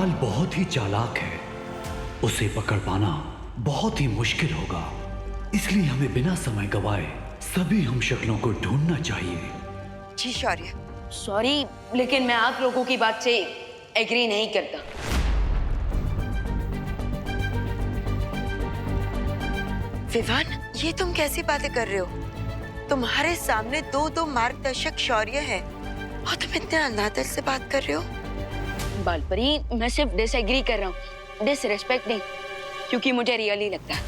काल बहुत ही चालाक है, उसे पकड़ पाना बहुत ही मुश्किल होगा। इसलिए हमें बिना समय गवाए सभी हम शक्लों को ढूंढना चाहिए। जी शौर्य। सॉरी, लेकिन मैं आप लोगों की बात से एग्री नहीं करता। विवान, ये तुम कैसी बातें कर रहे हो? तुम्हारे सामने दो दो मार्गदर्शक शौर्य है और तुम इतने अनादर से बात कर रहे हो। बालपरी, मैं सिर्फ डिसएग्री कर रहा हूँ, डिसरिस्पेक्ट नहीं। क्योंकि मुझे रियली लगता है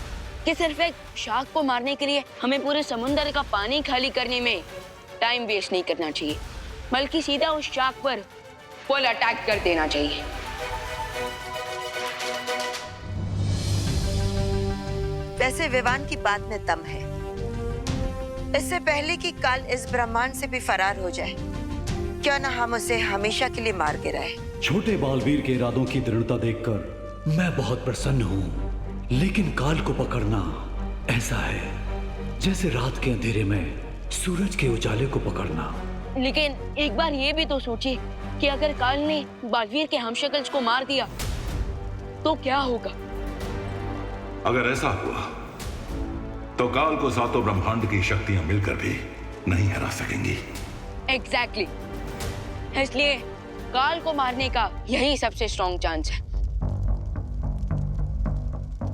कि सिर्फ एक शार्क को मारने के लिए हमें पूरे समुद्र का पानी खाली करने में टाइम वेस्ट नहीं करना चाहिए, बल्कि सीधा उस शार्क पर फुल अटैक कर देना चाहिए। वैसे विवान की बात में दम है। इससे पहले कि काल इस ब्रह्मांड से भी फरार हो जाए, क्यों ना हम उसे हमेशा के लिए मार गिराए। छोटे बालवीर के इरादों की दृढ़ता देखकर मैं बहुत प्रसन्न हूँ, लेकिन काल को पकड़ना ऐसा है जैसे रात के अंधेरे में सूरज के उजाले को पकड़ना। लेकिन एक बार ये भी तो सोचिए कि अगर काल ने बालवीर के हमशक्ल्स को मार दिया तो क्या होगा? अगर ऐसा हुआ तो काल को सातों ब्रह्मांड की शक्तियां मिलकर भी नहीं हरा सकेंगी। एग्जैक्टली। इसलिए काल को मारने का यही सबसे स्ट्रॉन्ग चांस है।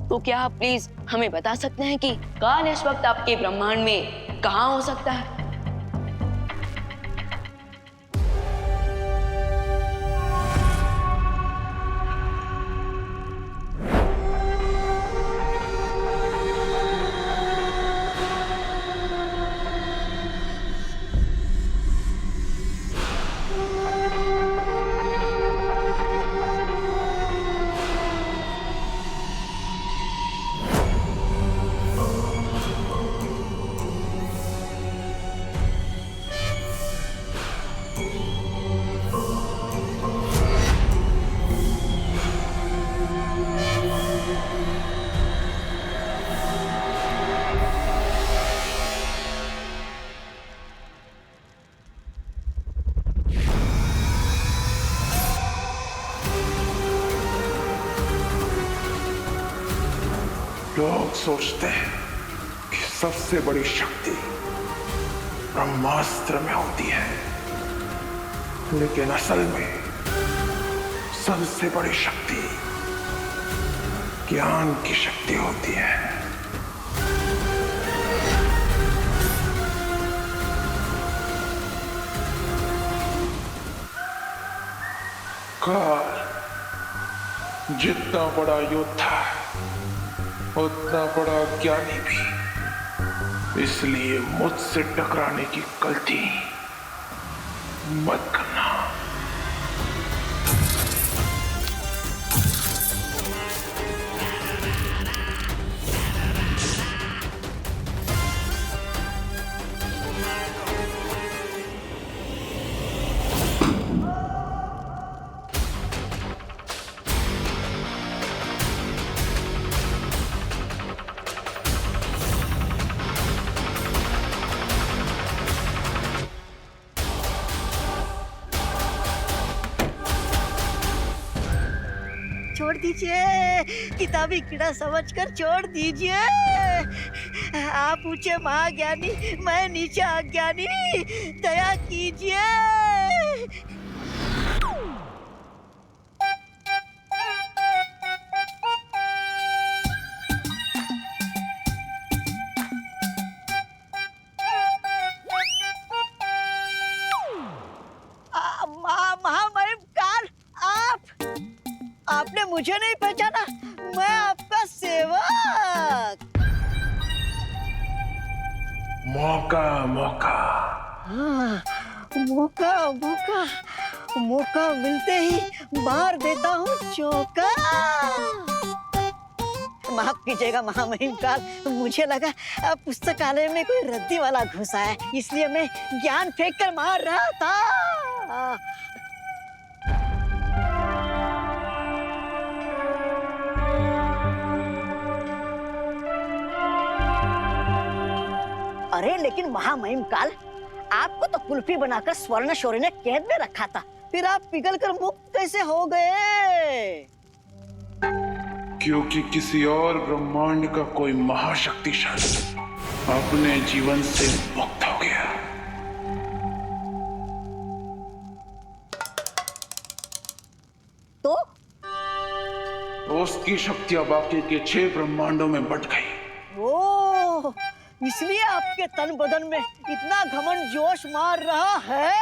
तो क्या आप प्लीज हमें बता सकते हैं कि काल इस वक्त आपके ब्रह्मांड में कहां हो सकता है? लोग सोचते हैं कि सबसे बड़ी शक्ति ब्रह्मास्त्र में होती है, लेकिन असल में सबसे बड़ी शक्ति ज्ञान की शक्ति होती है। काल जितना बड़ा योद्धा उतना बड़ा ज्ञानी भी, इसलिए मुझसे टकराने की गलती मत करना। छोड़ दीजिए, किताबी कीड़ा समझकर छोड़ दीजिए। आप ऊंचे महाज्ञानी, मैं नीचे अज्ञानी, दया कीजिए। महामहिम काल, आपने मुझे नहीं पहचाना? मैं आपका सेवक। मौका मौका हाँ, मौका मौका मौका मिलते ही मार देता हूँ चौका। माफ कीजिएगा महामहिम काल, मुझे लगा पुस्तकालय में कोई रद्दी वाला घुसा है, इसलिए मैं ज्ञान फेंक कर मार रहा था। अरे लेकिन महामहिम काल, आपको तो कुल्फी बनाकर स्वर्ण शौर्य ने कैद में रखा था, फिर आप पिघल कर मुक्त कैसे हो गए? क्योंकि किसी और ब्रह्मांड का कोई महाशक्तिशाली अपने जीवन से मुक्त हो गया। तो उसकी शक्तियां बाकी के 6 ब्रह्मांडों में बट गई। ओ, इसलिए आपके तन बदन में इतना घमंड जोश मार रहा है।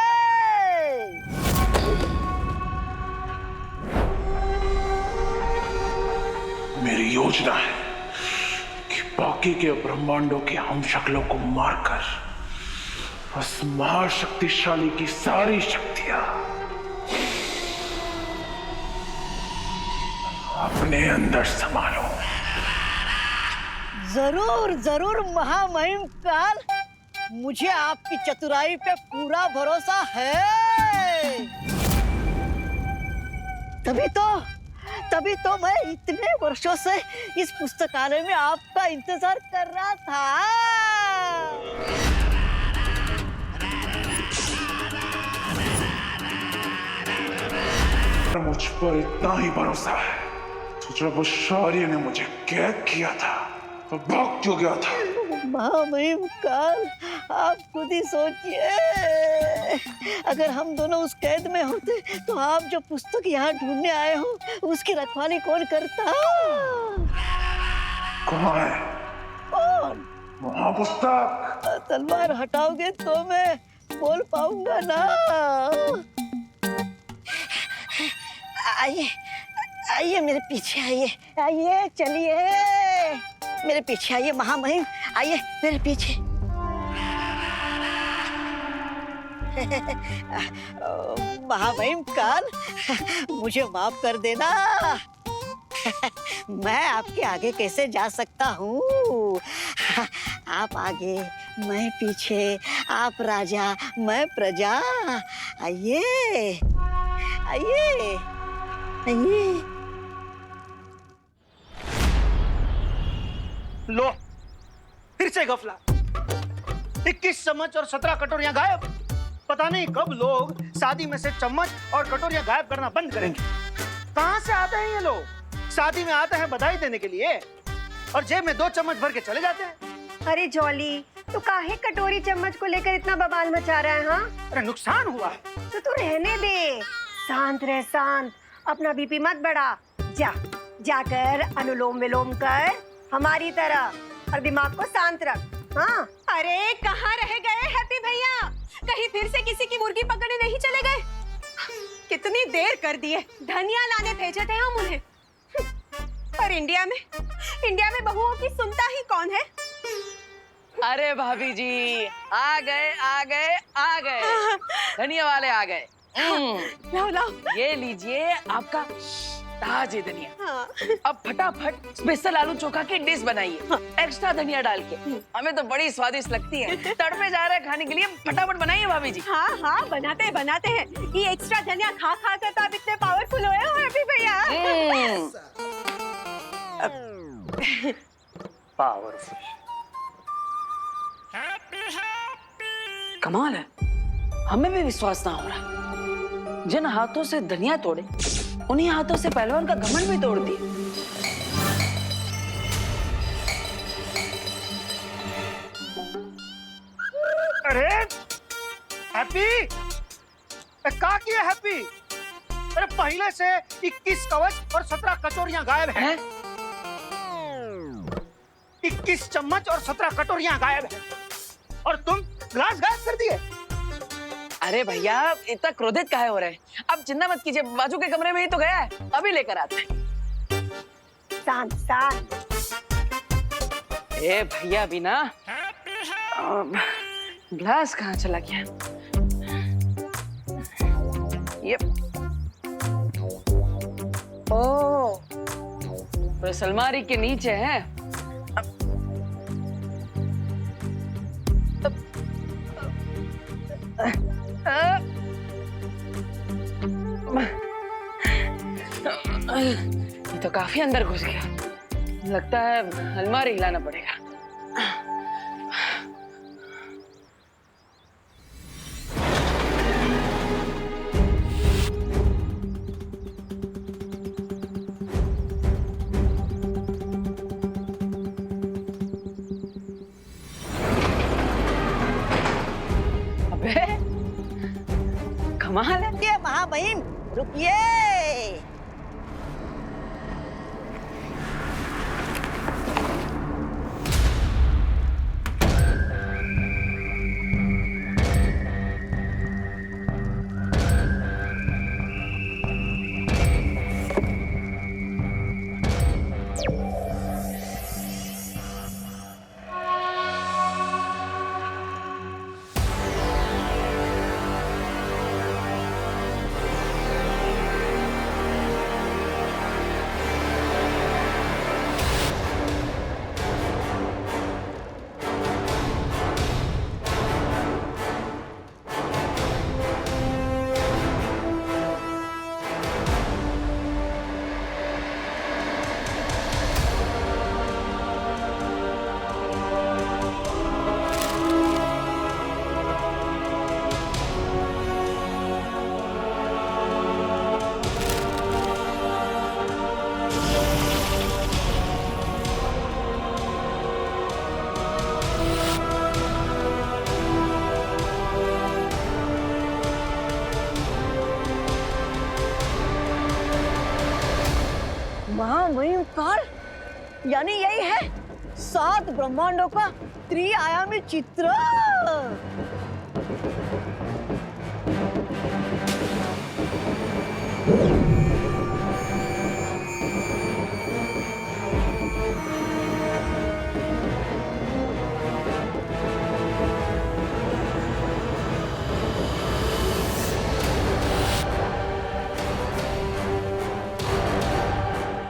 मेरी योजना है कि बाकी के ब्रह्मांडों के हम शक्लों को मारकर उस महाशक्तिशाली की सारी शक्तियां अपने अंदर संभालो। जरूर जरूर महामहिम काल, मुझे आपकी चतुराई पे पूरा भरोसा है। तभी तो मैं इतने वर्षों से इस पुस्तकालय में आपका इंतजार कर रहा था। मुझ पर इतना ही भरोसा है तो जब उस शौर्य ने मुझे कैद किया था तो भाग क्यों गया था? महामहिम काल, आप खुद ही सोचिए, अगर हम दोनों उस कैद में होते तो आप जो पुस्तक यहाँ ढूंढने आए हो उसकी रखवाली कौन करता? कहाँ है कौन? वहाँ पुस्तक। तलवार हटाओगे तो मैं बोल पाऊंगा ना। आइए आइए मेरे पीछे आइए, आइए चलिए मेरे पीछे आइए महामहिम, आइए मेरे पीछे। महामहिम काल, मुझे माफ कर देना। मैं आपके आगे कैसे जा सकता हूँ? आप आगे, मैं पीछे, आप राजा, मैं प्रजा। आइए आइए आइए। लो, फिर से गफला। 21 चम्मच और 17 कटोरियां गायब। पता नहीं कब लोग शादी में से चम्मच और कटोरियां गायब करना बंद करेंगे। कहां से आते हैं ये लोग? शादी में आते हैं बधाई देने के लिए और जेब में 2 चम्मच भर के चले जाते हैं। अरे जॉली, तू काहे कटोरी चम्मच को लेकर इतना बवाल मचा रहा है? हाँ, अरे नुकसान हुआ है तो तू रहने दे, शांत रह, शांत, अपना बीपी मत बढ़ा। जाकर अनुलोम विलोम कर हमारी तरह और दिमाग को शांत रख। हाँ, अरे कहाँ रह गए हैप्पी भैया? कहीं फिर से किसी की मुर्गी पकड़ने नहीं चले गए? कितनी देर कर दी है, धनिया लाने भेजे थे हम उन्हें। पर इंडिया में बहुओं की सुनता ही कौन है? अरे भाभी जी, आ गए धनिया वाले आ गए। लाओ ये लीजिए आपका ताजे धनिया। हाँ। अब फटाफट स्पेशल आलू चोखा की डिश बनाइए, एक्स्ट्रा धनिया डाल के। हमें तो बड़ी स्वादिष्ट लगती है, तड़पे जा रहे हैं खाने के लिए। फटाफट बनाइए भाभी जी। हाँ, बनाते हैं। ये एक्स्ट्रा धनिया खा कर तो आप इतने पावरफुल हुए हो हैप्पी भैया। पावरफुल। कमाल है, हमें भी विश्वास ना हो रहा। जिन हाथों से धनिया तोड़े, उन्हीं हाथों से पहलवान का घमंड भी तोड़ दिया। अरे हैप्पी, क्या किया हैप्पी? अरे पहले से 21 कवच और 17 कटोरियां गायब हैं। 21 चम्मच और 17 कटोरियां गायब हैं और तुम ग्लास गायब कर दिए। अरे भैया, इतना क्रोधित काहे हो रहे हैं? अब चिंता मत कीजिए, बाजू के कमरे में ही तो गया है, अभी लेकर आते हैं। शांत। ए भैया भी ना, ग्लास कहाँ चला गया? ये ओ, तो अलमारी के नीचे है। ये तो काफी अंदर घुस गया, लगता है अलमारी हिलाना पड़ेगा। कमाल है। रुकिए महामहिम, रुकिए। महामहिम काल, यानी यही है 7 ब्रह्मांडों का त्रिआयामी चित्र।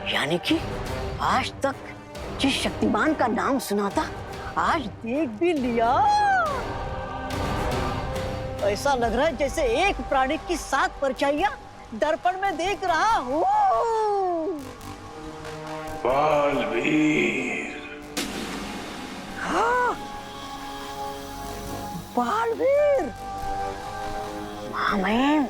यानी कि आज तक जिस शक्तिमान का नाम सुना था, आज देख भी लिया। ऐसा लग रहा है जैसे एक प्राणी की 7 परछाइयां दर्पण में देख रहा हूँ। बालवीर। हाँ, बालवीर। महामहिम,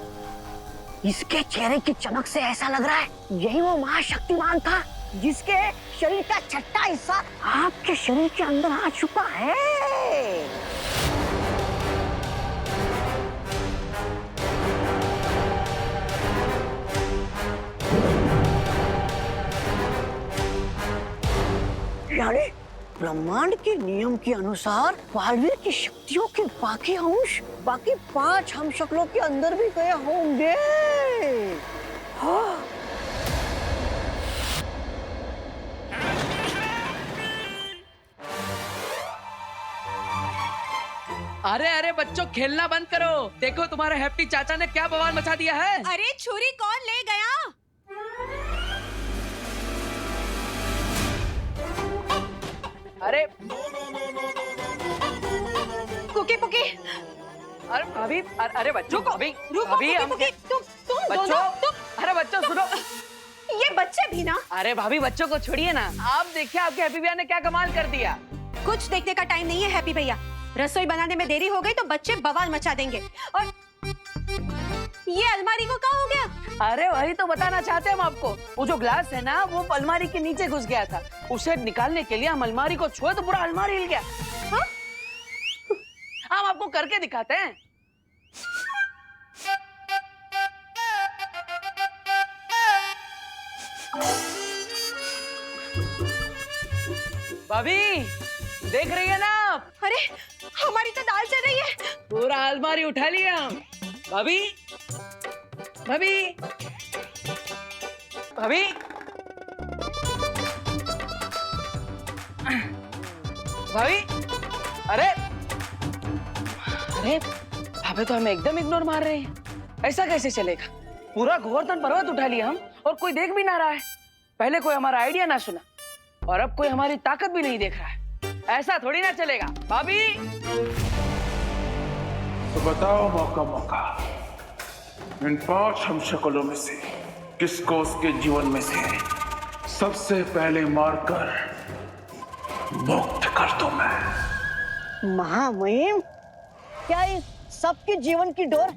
इसके चेहरे की चमक से ऐसा लग रहा है यही वो महाशक्तिमान था जिसके शरीर का छठा हिस्सा आपके शरीर के अंदर आ चुका है। यानी ब्रह्मांड के नियम के अनुसार बालवीर की शक्तियों के बाकी अंश बाकी 5 हमशक्लों के अंदर भी गए होंगे। हाँ। अरे अरे बच्चों, खेलना बंद करो। देखो तुम्हारे हैप्पी चाचा ने क्या बवाल मचा दिया है। अरे छुरी कौन ले गया? अरे कुकी पुकी, अरे भाभी, अरे बच्चों को अभी अभी हम तुम बच्चों दोनों अरे बच्चों सुनो। ये बच्चे भी ना। अरे भाभी, बच्चों को छोड़िए ना। आप देखिए आपके हैप्पी भैया ने क्या कमाल कर दिया। कुछ देखने का टाइम नहीं है हैप्पी भैया। रसोई बनाने में देरी हो गई तो बच्चे बवाल मचा देंगे। और ये अलमारी को क्या हो गया? अरे वही तो बताना चाहते हैं हम आपको। वो जो ग्लास है ना, वो अलमारी के नीचे घुस गया था। उसे निकालने के लिए हम अलमारी को छुए तो पूरा अलमारी हिल गया। हाँ? हम आपको करके दिखाते हैं। भाभी, देख रही है ना आप? अरे हमारी तो दाल चल रही है। पूरा अलमारी उठा लिया हम। भाभी, भाभी, भाभी, भाभी, अरे अरे भाभी तो हमें एकदम इग्नोर मार रहे हैं। ऐसा कैसे चलेगा? पूरा गोवर्धन पर्वत उठा लिया हम और कोई देख भी ना रहा है। पहले कोई हमारा आइडिया ना सुना और अब कोई हमारी ताकत भी नहीं देख रहा है। ऐसा थोड़ी ना चलेगा। भाभी, तो बताओ मौका मौका, इन 5 हमशक्लों में से किसको उसके जीवन में से सबसे पहले मारकर मुक्त कर दूं मैं। महामहिम, क्या इस सबके जीवन की डोर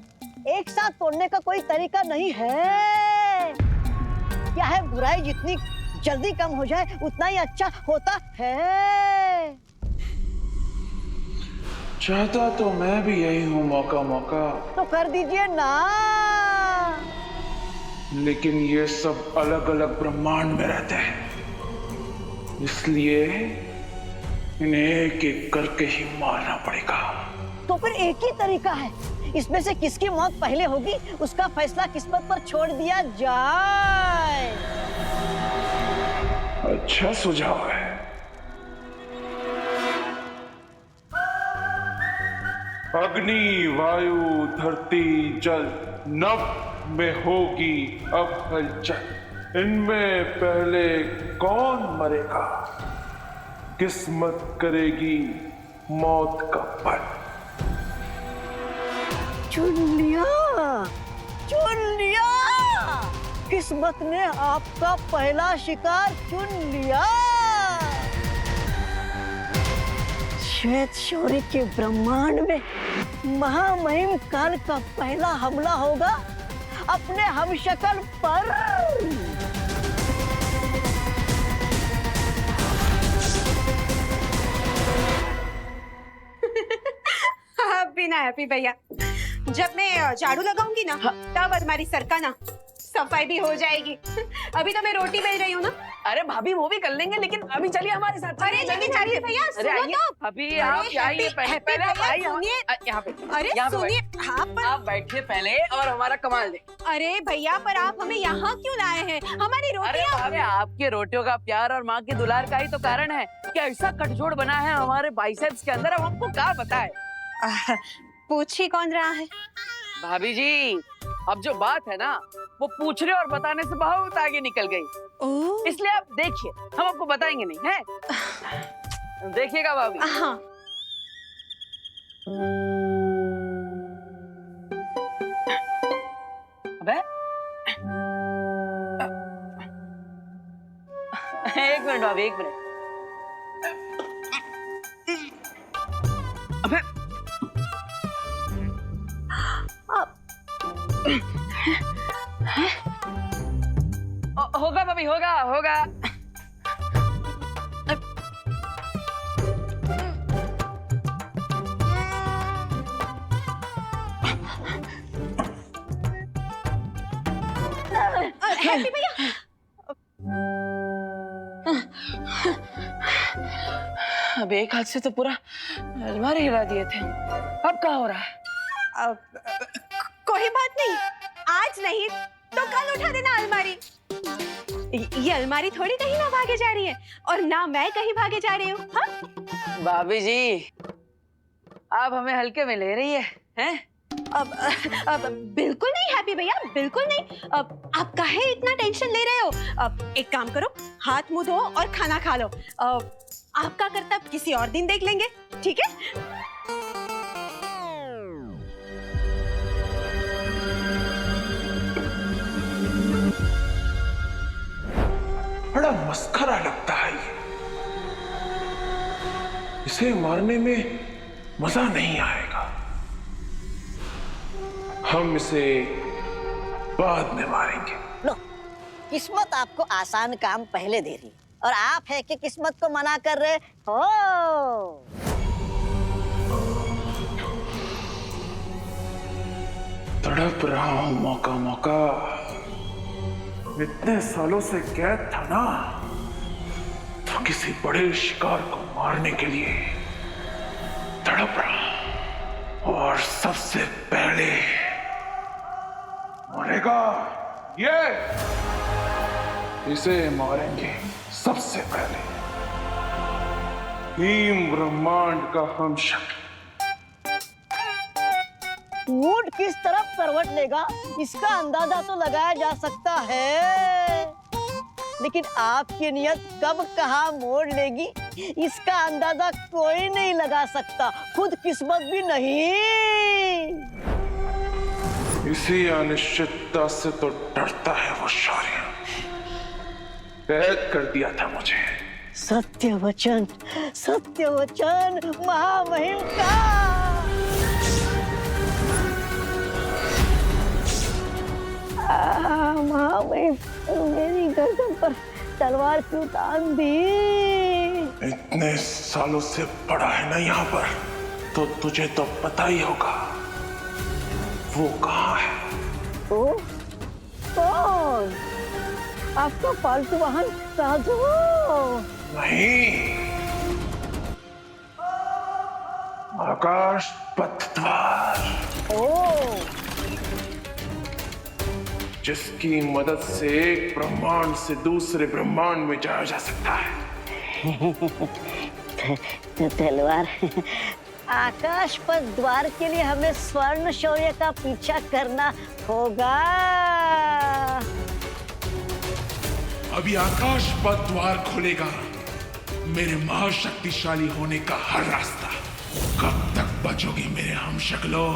एक साथ तोड़ने का कोई तरीका नहीं है? क्या है, बुराई जितनी जल्दी कम हो जाए उतना ही अच्छा होता है। चाहता तो मैं भी यही हूँ, मौका मौका। तो कर दीजिए ना। लेकिन ये सब अलग अलग ब्रह्मांड में रहते हैं, इसलिए इन्हें एक एक करके ही मारना पड़ेगा। तो फिर एक ही तरीका है, इसमें से किसकी मौत पहले होगी उसका फैसला किस्मत पर छोड़ दिया जाए। अच्छा सुझाव है। अग्नि, वायु, धरती, जल, नभ में होगी अब हलचल। इनमें पहले कौन मरेगा, किस्मत करेगी मौत का पल। चुन लिया, चुन लिया। किस्मत ने आपका पहला शिकार चुन लिया। श्वेत शौर्य के ब्रह्मांड में महामहिम काल का पहला हमला होगा अपने हमशक्ल पर। अब भी ना हैप्पी भैया, जब मैं झाड़ू लगाऊंगी ना तब हमारी सरकाना सफाई भी हो जाएगी। अभी तो मैं रोटी बेल रही हूँ ना। अरे भाभी वो भी कर लेंगे, लेकिन अभी चलिए हमारे साथ। अरे लेकिन हैप्पी भैया सुनो तो। अभी आप आइए, पहले आप आइए यहाँ पे। अरे सुनिए, हाँ पर आप बैठिए पहले और हमारा कमाल दें। अरे भैया पर आप हमें यहाँ क्यों लाए हैं? हमारी रोटियाँ। अरे आपके रोटियों का प्यार और माँ के दुलार का ही तो कारण है कि ऐसा कटजोड़ बना है हमारे बाइसेप्स के अंदर। अब हमको क्या बताए? पूछ ही कौन रहा है? भाभी जी, अब जो बात है ना वो पूछने और बताने से बहुत आगे निकल गई। इसलिए आप देखिए, हम आपको बताएंगे नहीं है। देखिएगा भाभी। हाँ। अबे एक मिनट भाभी, एक मिनट। अबे होगा भाभी, होगा होगा। हैप्पी भैया, अब एक हाथ से तो पूरा अलमारी हिला दिए थे। अब क्या हो रहा है? कोई बात नहीं, आज नहीं तो कल उठा देना अलमारी। ये अलमारी थोड़ी कहीं ना भागे जा रही है, और ना मैं कहीं भागे जा रही हूँ। हाँ? भाभी जी, आप हमें हल्के में ले रही है, हैं? अब बिल्कुल नहीं हैप्पी भैया, बिल्कुल नहीं। अब आप काहे इतना टेंशन ले रहे हो? अब एक काम करो, हाथ मुंह धो और खाना खा लो। आपका कर्तव्य किसी और दिन देख लेंगे, ठीक है? बड़ा मस्खरा लगता है ये। इसे मारने में मजा नहीं आएगा। हम इसे बाद में मारेंगे। लो, किस्मत आपको आसान काम पहले दे रही और आप है कि किस्मत को मना कर रहे हो। तड़प रहा हूं मौका मौका। इतने सालों से कैद था ना, तो किसी बड़े शिकार को मारने के लिए तड़प रहा। और सबसे पहले मरेगा ये। इसे मारेंगे सबसे पहले। भीम ब्रह्मांड का हमशक्ल। ऊंट किस तरफ करवट लेगा इसका अंदाजा तो लगाया जा सकता है, लेकिन आपकी नियत कब कहाँ मोड़ लेगी इसका अंदाजा कोई नहीं लगा सकता, खुद किस्मत भी नहीं। इसी अनिश्चितता से तो डरता है वो शौर्य। कैद कर दिया था मुझे। सत्य वचन महामहिम का। महामहिम, मेरी गर्दन पर तलवार क्यों तान दी? इतने सालों से पड़ा है ना यहाँ पर, तो तुझे तो पता ही होगा वो कहाँ है। ओ कौन? आपका पालतू वाहन राजू? नहीं, आकाश पथ द्वार, ओ जिसकी मदद से एक ब्रह्मांड से दूसरे ब्रह्मांड में जाया जा सकता है। तलवार। आकाश पथ द्वार के लिए हमें स्वर्ण शौर्य का पीछा करना होगा। अभी आकाश पथ द्वार खोलेगा मेरे महाशक्तिशाली होने का हर रास्ता। कब तक बचोगे मेरे हमशक्लों?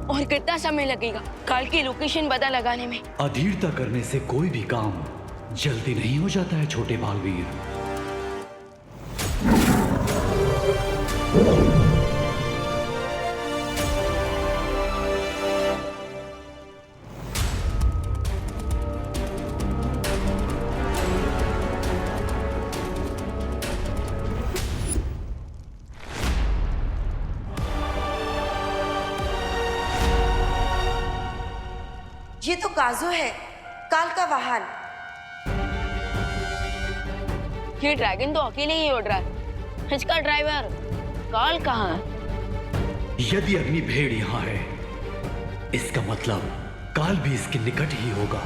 और कितना समय लगेगा काल की लोकेशन पता लगाने में? अधीरता करने से कोई भी काम जल्दी नहीं हो जाता है छोटे बालवीर। ये तो काजू है, काल का वाहन। ये ड्रैगन तो अकेले ही उड़ रहा है, इसका ड्राइवर काल कहाँ है? यदि अग्नि भेड़ यहाँ है, इसका मतलब काल भी इसके निकट ही होगा।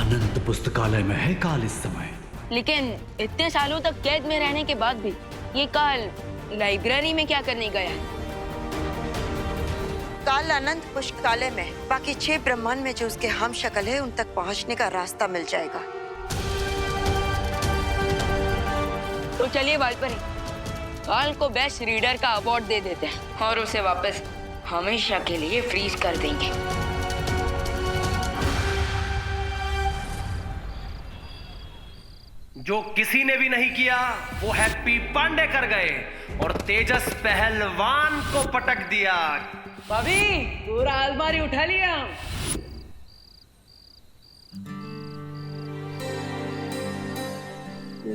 अनंत पुस्तकालय में है काल इस समय। लेकिन इतने सालों तक कैद में रहने के बाद भी ये काल लाइब्रेरी में क्या करने गया है? काल अनंत पुस्तकालय में बाकी 6 ब्रह्मांड में जो उसके हम शक्ल है उन तक पहुंचने का रास्ता मिल जाएगा। तो चलिए वालपरी, काल को बेस्ट रीडर का अवार्ड दे देते हैं और उसे वापस हमेशा के लिए फ्रीज कर देंगे। जो किसी ने भी नहीं किया वो हैप्पी पांडे कर गए और तेजस पहलवान को पटक दिया। भाभी पूरा अलमारी उठा लिया।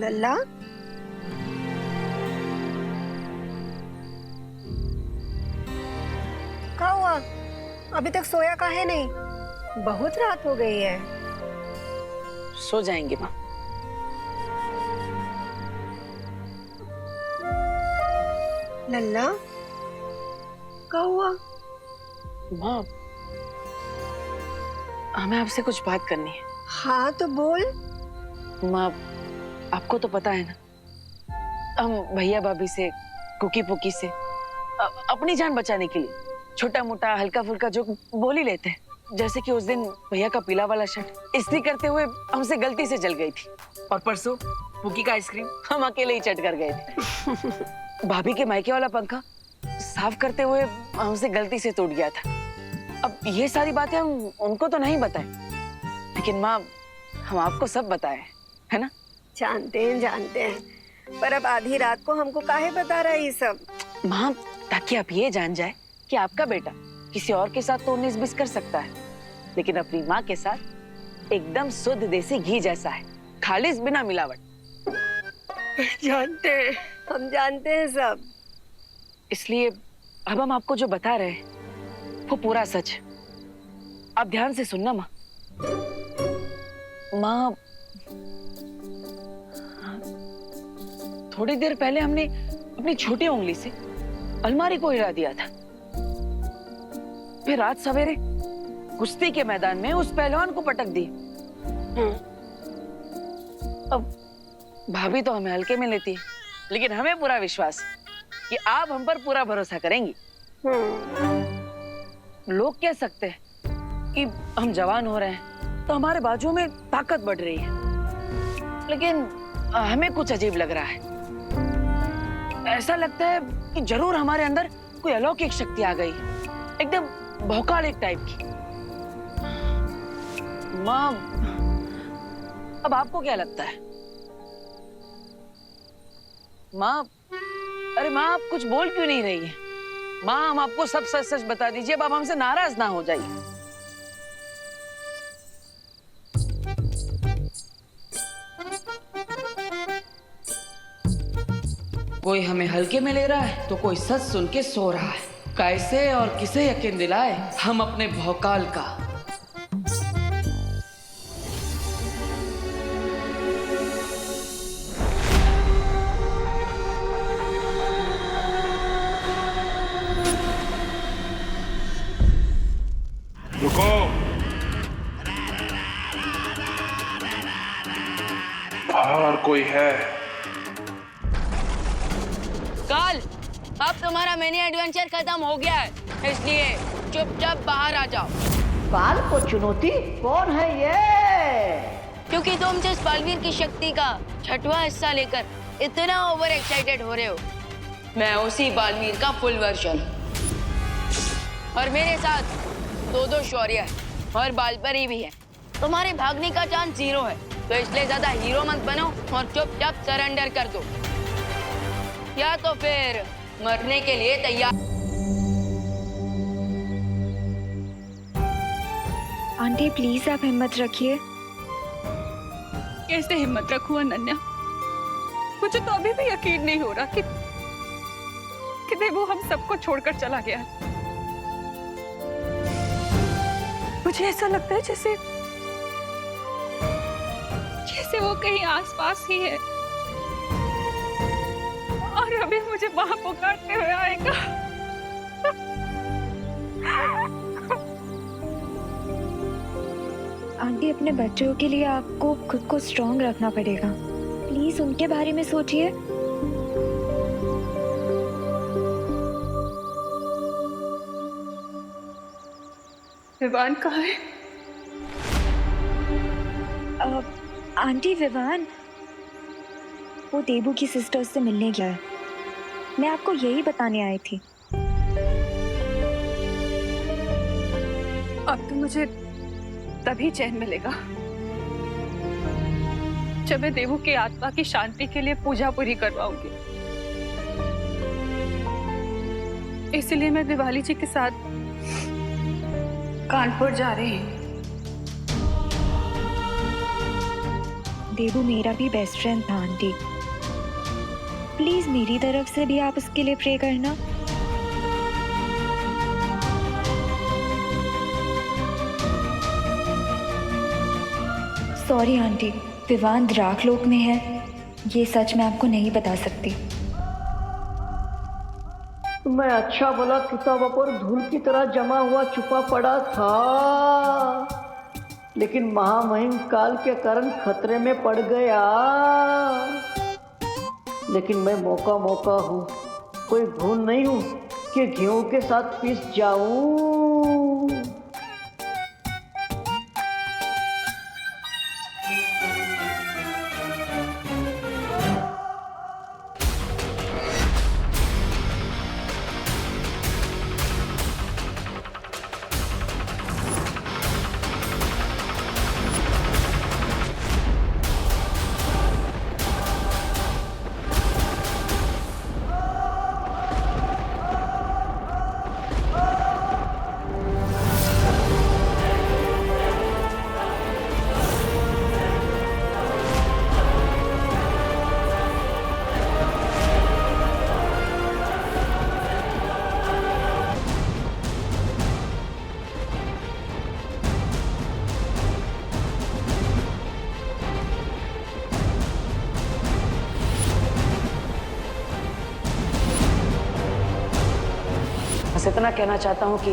लल्ला, क्या हुआ? अभी तक सोया काहे नहीं? बहुत रात हो गई है। सो जाएंगे माँ। लल्ला, क्या हुआ? माँ, हमें आपसे कुछ बात करनी है। हाँ तो बोल। माँ, आपको तो पता है ना, हम भैया भाभी से, कुकी पुकी से अपनी जान बचाने के लिए छोटा मोटा हल्का फुल्का जो बोल ही लेते हैं। जैसे कि उस दिन भैया का पीला वाला शर्ट इस्त्री करते हुए हमसे गलती से जल गई थी, और परसों पुकी का आइसक्रीम हम अकेले ही चट कर गए थे। भाभी के मायके वाला पंखा साफ करते हुए हमसे गलती से टूट गया था। अब ये सारी बातें हम उनको तो नहीं बताएं, लेकिन माँ हम आपको सब बताएं, है ना? जानते हैं, पर अब आधी रात को हमको काहे बता रहा है ये सब? माँ, ताकि आप ये जान जाए कि आपका बेटा किसी और के साथ तो 19-20 कर सकता है, लेकिन अपनी माँ के साथ एकदम शुद्ध देसी घी जैसा है, खालिस बिना मिलावट। हम जानते हैं सब। इसलिए अब हम आपको जो बता रहे हैं वो पूरा सच है। आप ध्यान से सुनना माँ। माँ, थोड़ी देर पहले हमने अपनी छोटी उंगली से अलमारी को हिला दिया था, फिर रात सवेरे कुश्ती के मैदान में उस पहलवान को पटक दी। अब भाभी तो हमें हल्के में लेती है, लेकिन हमें पूरा विश्वास है कि आप हम पर पूरा भरोसा करेंगी। लोग कह सकते हैं कि हम जवान हो रहे हैं तो हमारे बाजुओं में ताकत बढ़ रही है, लेकिन हमें कुछ अजीब लग रहा है। ऐसा लगता है कि जरूर हमारे अंदर कोई अलौकिक शक्ति आ गई, एकदम भौकालिक टाइप की। माँ, अब आपको क्या लगता है? माँ, अरे माँ, आप कुछ बोल क्यों नहीं रही है? माँ, हम आपको सब सच सच बता दीजिए, अब आप हमसे नाराज ना हो जाइए। कोई हमें हल्के में ले रहा है तो कोई सच सुन के सो रहा है। कैसे और किसे यकीन दिलाए हम अपने भौकाल का। रुको। बाहर कोई है? काल, अब तुम्हारा मिनी एडवेंचर खत्म हो गया है, इसलिए चुपचाप बाहर आ जाओ। काल को चुनौती? कौन है ये? क्योंकि तुम जिस बालवीर की शक्ति का 6वां हिस्सा लेकर इतना ओवर एक्साइटेड हो रहे हो, मैं उसी बालवीर का फुल वर्जन हूँ। और मेरे साथ दो शौर्य है और बालपरी भी है। तुम्हारे भागने का चांस 0 है, तो इसलिए ज्यादा हीरो मत बनो और चुपचाप सरेंडर कर दो, या तो फिर मरने के लिए तैयार। आंटी प्लीज आप हिम्मत रखिए। कैसे हिम्मत रखूं अनन्या? मुझे तो अभी भी यकीन नहीं हो रहा कि देवू हम सबको छोड़कर चला गया है। मुझे ऐसा लगता है जैसे वो कहीं आसपास ही है और अभी मुझे वहां पुकारते हुए आएगा। आंटी अपने बच्चों के लिए आपको खुद को स्ट्रांग रखना पड़ेगा। प्लीज उनके बारे में सोचिए। विवान कहाँ है? आंटी विवान वो देबू की सिस्टर्स से मिलने गया है। मैं आपको यही बताने आई थी। अब तो मुझे तभी चैन मिलेगा जब मैं देवू की आत्मा की शांति के लिए पूजा पूरी करवाऊंगी। इसलिए मैं दिवाली जी के साथ कानपुर जा रही हूँ। देबू मेरा भी बेस्ट फ्रेंड था आंटी। प्लीज मेरी तरफ से भी आप उसके लिए प्रे करना। सॉरी आंटी, विवान द्राकलोक में है, ये सच मैं आपको नहीं बता सकती। मैं अच्छा भला किताबों पर धूल की तरह जमा हुआ छुपा पड़ा था, लेकिन महामहिम काल के कारण खतरे में पड़ गया। लेकिन मैं मौका हूँ, कोई भूल नहीं हूँ कि गेहूं के साथ पिस जाऊं। बस इतना कहना चाहता हूँ कि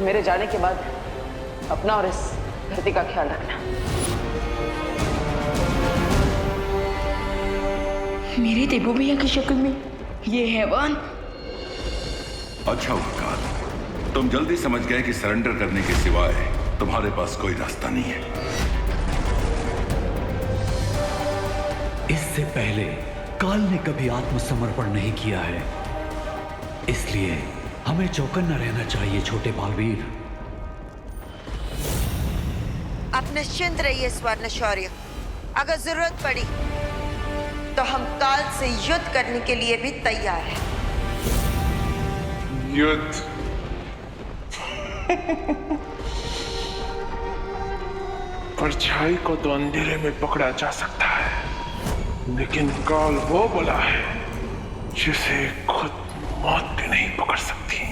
मेरे जाने के बाद अपना और इस धरती का ख्याल रखना। मेरे देबू भैया की शक्ल में ये हैवान। अच्छा हुआ काल, तुम जल्दी समझ गए कि सरेंडर करने के सिवाय तुम्हारे पास कोई रास्ता नहीं है। इससे पहले काल ने कभी आत्मसमर्पण नहीं किया है, इसलिए हमें चौकन्ना रहना चाहिए छोटे बालवीर। आप निश्चिंत रहिए स्वर्ण शौर्य, अगर जरूरत पड़ी तो हम काल से युद्ध करने के लिए भी तैयार हैं। युद्ध? परछाई को तो अंधेरे में पकड़ा जा सकता है, लेकिन काल वो बला है जिसे खुद मौत भी नहीं पकड़ सकती।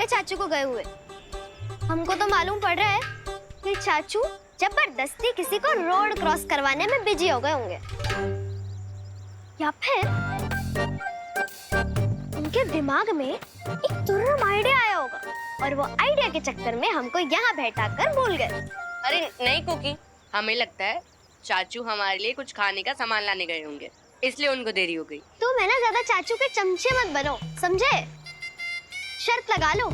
चाचू को गए हुए। हमको तो मालूम पड़ रहा है कि चाचू जबरदस्ती किसी को रोड क्रॉस करवाने में बिजी हो गए होंगे, या फिर उनके दिमाग में एक तुर्रम आइडिया आया होगा और वो आइडिया के चक्कर में हमको यहाँ बैठाकर भूल गए। अरे नहीं कुकी, हमें लगता है चाचू हमारे लिए कुछ खाने का सामान लाने गए होंगे, इसलिए उनको देरी हो गई। तुम है ना ज्यादा चाचू के चमचे मत बनो, समझे? शर्त लगा लो,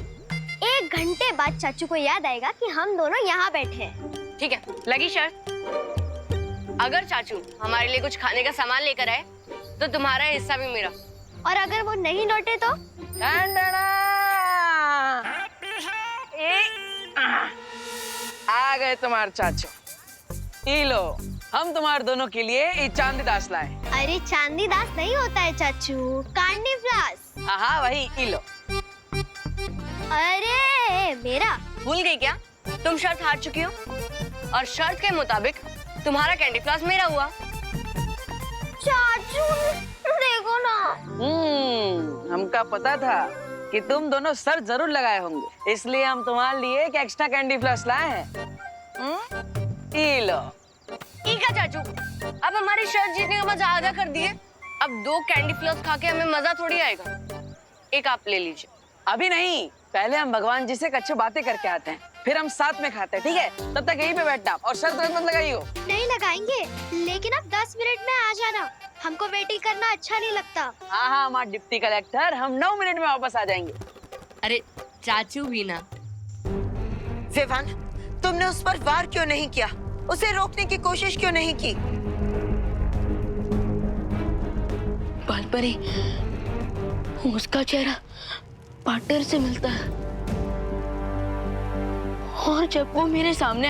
1 घंटे बाद चाचू को याद आएगा कि हम दोनों यहाँ बैठे हैं। ठीक है, लगी शर्त। अगर चाचू हमारे लिए कुछ खाने का सामान लेकर आए तो तुम्हारा हिस्सा भी मेरा, और अगर वो नहीं लौटे तो? आ गए तुम्हारे चाचू। ई लो, हम तुम्हारे दोनों के लिए ये चांदी दास लाए। अरे चांदी दास नहीं होता है चाचू, कांडी फ्लास। हाँ वही, ई लो। अरे मेरा भूल गई क्या? तुम शर्त हार चुकी हो और शर्त के मुताबिक तुम्हारा कैंडी फ्लास मेरा हुआ। चाचू देखो ना। हमका पता था कि तुम दोनों सर जरूर लगाए होंगे, इसलिए हम तुम्हारे लिए एक एक्स्ट्रा कैंडी फ्लास लाए हैं। ई लो। ठीक है चाचू, अब हमारी शर्त जीतने का मजा आधा कर दिए। अब 2 कैंडी फ्लास खा के हमें मजा थोड़ी आएगा। एक आप ले लीजिए। अभी नहीं, पहले हम भगवान जी से अच्छी बातें करके आते हैं, फिर हम साथ में खाते हैं, ठीक है? तब तक यहीं पे बैठना और शर्त मत लगाइयो। नहीं लगाएंगे, लेकिन अब 10 मिनट में आ जाना, हमको वेटिंग करना अच्छा नहीं लगता। हाँ हमारे डिप्टी कलेक्टर, हम 9 मिनट में वापस आ जाएंगे। अरे चाचू भी ना। विवान, तुमने उस पर वार क्यों नहीं किया? उसे रोकने की कोशिश क्यों नहीं की? बालपरी, उसका चेहरा पार्टनर से मिलता है और जब वो मेरे सामने